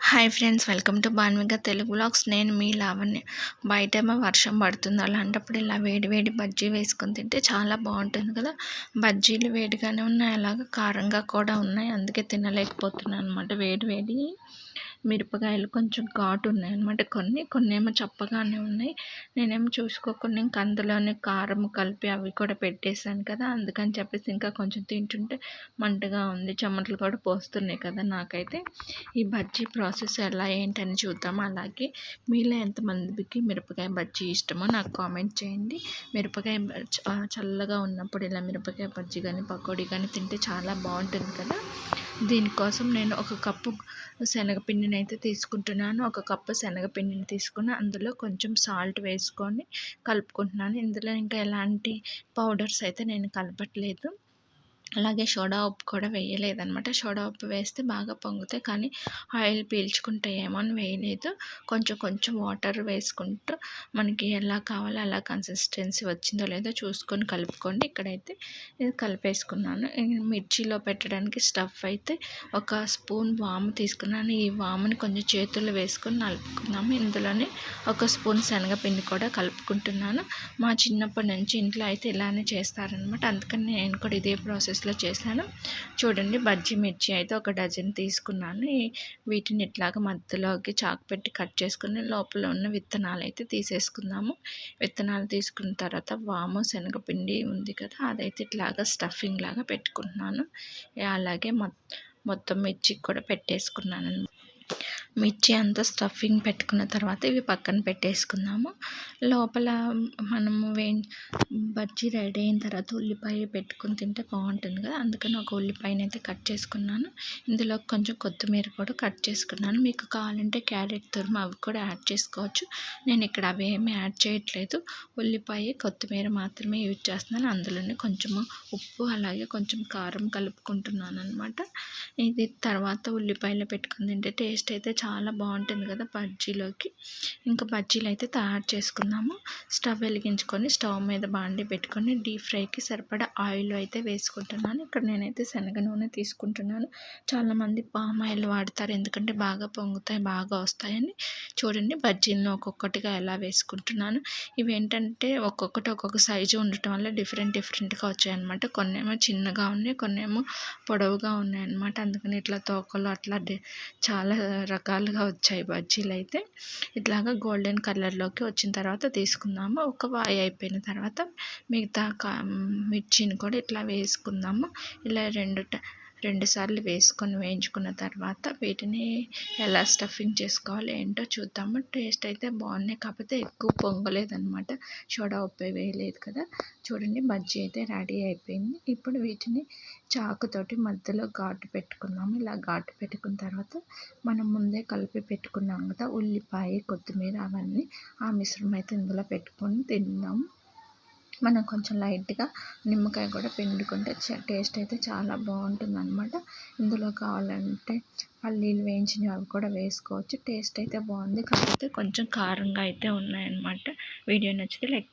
Hi friends, welcome to Banvika Telugu vlogs. నేను మీ లావణ్య. బయటేమో వర్షం పడుతుంది. అలాంటప్పుడు ఇలా వేడి వేడి బజ్జీ వేసుకొని తింటే చాలా బాగుంటుంది కదా. బజ్జీలు వేడిగానే ఉన్నాయి, అలాగే కారంగా కూడా ఉన్నాయి. అందుకే తినలేకపోతున్నాను అనమాట. వేడి వేడి మిరపకాయలు కొంచెం ఘాటు ఉన్నాయి అనమాట. కొన్ని ఏమో చప్పగానే ఉన్నాయి. నేనేమో చూసుకోకుండా ఇంక అందులోనే కారం కలిపి అవి కూడా పెట్టేశాను కదా. అందుకని చెప్పేసి ఇంకా కొంచెం తింటుంటే మంటగా ఉంది. చెమటలు కూడా పోస్తున్నాయి కదా నాకైతే. ఈ బజ్జీ ప్రాసెస్ ఎలా ఏంటని చూద్దాం. అలాగే మీలో ఎంతమందికి మిరపకాయ బజ్జీ ఇష్టమో నాకు కామెంట్ చేయండి. మిరపకాయ చల్లగా ఉన్నప్పుడు ఇలా మిరపకాయ బజ్జీ కానీ పకోడీ కానీ తింటే చాలా బాగుంటుంది కదా. దీనికోసం నేను ఒక కప్పు శనగపిండిని అయితే తీసుకుంటున్నాను. ఒక కప్పు శనగపిండిని తీసుకుని అందులో కొంచెం సాల్ట్ వేసుకొని కలుపుకుంటున్నాను. ఇందులో ఇంకా ఎలాంటి పౌడర్స్ అయితే నేను కలపట్లేదు. అలాగే సోడా ఉప్పు కూడా వేయలేదనమాట. సోడా ఉప్పు వేస్తే బాగా పొంగుతాయి, కానీ ఆయిల్ పీల్చుకుంటాయేమో అని వేయలేదు. కొంచెం కొంచెం వాటర్ వేసుకుంటూ మనకి ఎలా కావాలో అలా కన్సిస్టెన్సీ వచ్చిందో లేదో చూసుకొని కలుపుకోండి. ఇక్కడైతే ఇది కలిపేసుకున్నాను. మిర్చిలో పెట్టడానికి స్టఫ్ అయితే ఒక స్పూన్ వాము తీసుకున్నాను. ఈ వాముని కొంచెం చేతుల్లో వేసుకొని నలుపుకున్నాము. ఇందులోనే ఒక స్పూన్ శనగపిండి కూడా కలుపుకుంటున్నాను. మా చిన్నప్పటి నుంచి ఇంట్లో అయితే ఇలానే చేస్తారనమాట. అందుకని నేను కూడా ఇదే ప్రాసెస్లో చేశాను. చూడండి, బజ్జీ మిర్చి అయితే ఒక డజన్ తీసుకున్నాను. వీటిని ఇట్లాగా మధ్యలోకి చాకు పెట్టి కట్ చేసుకుని లోపల ఉన్న విత్తనాలు అయితే తీసేసుకుందాము. విత్తనాలు తీసుకున్న తర్వాత వాము శనగపిండి ఉంది కదా, అదైతే ఇట్లాగా స్టఫింగ్ లాగా పెట్టుకుంటున్నాను. అలాగే మొత్తం మిర్చికి కూడా పెట్టేసుకున్నాను. మిర్చి అంతా స్టఫింగ్ పెట్టుకున్న తర్వాత ఇవి పక్కన పెట్టేసుకుందాము. లోపల మనము బజ్జీ రెడీ అయిన తర్వాత ఉల్లిపాయ పెట్టుకుని తింటే బాగుంటుంది కదా. అందుకని ఒక ఉల్లిపాయని అయితే కట్ చేసుకున్నాను. ఇందులో కొంచెం కొత్తిమీర కూడా కట్ చేసుకున్నాను. మీకు కావాలంటే క్యారెట్ తురుము అవి కూడా యాడ్ చేసుకోవచ్చు. నేను ఇక్కడ అవి ఏమీ యాడ్ చేయట్లేదు. ఉల్లిపాయ కొత్తిమీర మాత్రమే యూజ్ చేస్తున్నాను. అందులోనే కొంచెము ఉప్పు అలాగే కొంచెం కారం కలుపుకుంటున్నాను అనమాట. ఇది తర్వాత ఉల్లిపాయలు పెట్టుకుని తింటే టేస్ట్ అయితే చాలా బాగుంటుంది కదా బజ్జీలోకి. ఇంకా బజ్జీలు అయితే తయారు చేసుకుందాము. స్టవ్ వెలిగించుకొని స్టవ్ మీద బాండి పెట్టుకొని డీప్ ఫ్రైకి సరిపడా ఆయిల్ అయితే వేసుకుంటున్నాను. ఇక్కడ నేనైతే శనగ నూనె తీసుకుంటున్నాను. చాలామంది పామ్ ఆయిల్ వాడతారు, ఎందుకంటే బాగా పొంగుతాయి, బాగా వస్తాయని. చూడండి, బజ్జీలను ఒక్కొక్కటిగా ఎలా వేసుకుంటున్నాను. ఇవి ఏంటంటే ఒక్కొక్కటి ఒక్కొక్క సైజు ఉండటం వల్ల డిఫరెంట్గా వచ్చాయన్నమాట. కొన్ని ఏమో చిన్నగా ఉన్నాయి, కొన్ని ఏమో పొడవుగా ఉన్నాయన్నమాట. అందుకని ఇట్లా తోకలు అట్లా చాలా రకాలుగా వచ్చాయి బజ్జీలు అయితే. ఇట్లాగా గోల్డెన్ కలర్లోకి వచ్చిన తర్వాత తీసుకుందాము. ఒక వాయి అయిపోయిన తర్వాత మిగతా మిర్చిని కూడా ఇట్లా వేసుకుందాము. ఇలా రెండు సార్లు వేసుకొని వేయించుకున్న తర్వాత వీటిని ఎలా స్టఫింగ్ చేసుకోవాలి ఏంటో చూద్దాము. టేస్ట్ అయితే బాగున్నాయి, కాకపోతే ఎక్కువ పొంగలేదన్నమాట. సోడా ఉప్పు వేయలేదు కదా. చూడండి, బజ్జీ అయితే రెడీ అయిపోయింది. ఇప్పుడు వీటిని చాకుతోటి మధ్యలో ఘాటు పెట్టుకున్నాము. ఇలా ఘాటు పెట్టుకున్న తర్వాత మనం ముందే కలిపి పెట్టుకున్నాం కదా ఉల్లిపాయ కొత్తిమీర అవన్నీ, ఆ మిశ్రమం అయితే ఇందులో పెట్టుకొని తిందాము. మనం కొంచెం లైట్గా నిమ్మకాయ కూడా పిండుకుంటే టేస్ట్ అయితే చాలా బాగుంటుంది అనమాట. ఇందులో కావాలంటే పల్లీలు వేయించినవి అవి కూడా వేసుకోవచ్చు. టేస్ట్ అయితే బాగుంది, కాకపోతే కొంచెం కారంగా అయితే ఉన్నాయన్నమాట. వీడియో నచ్చితే లైక్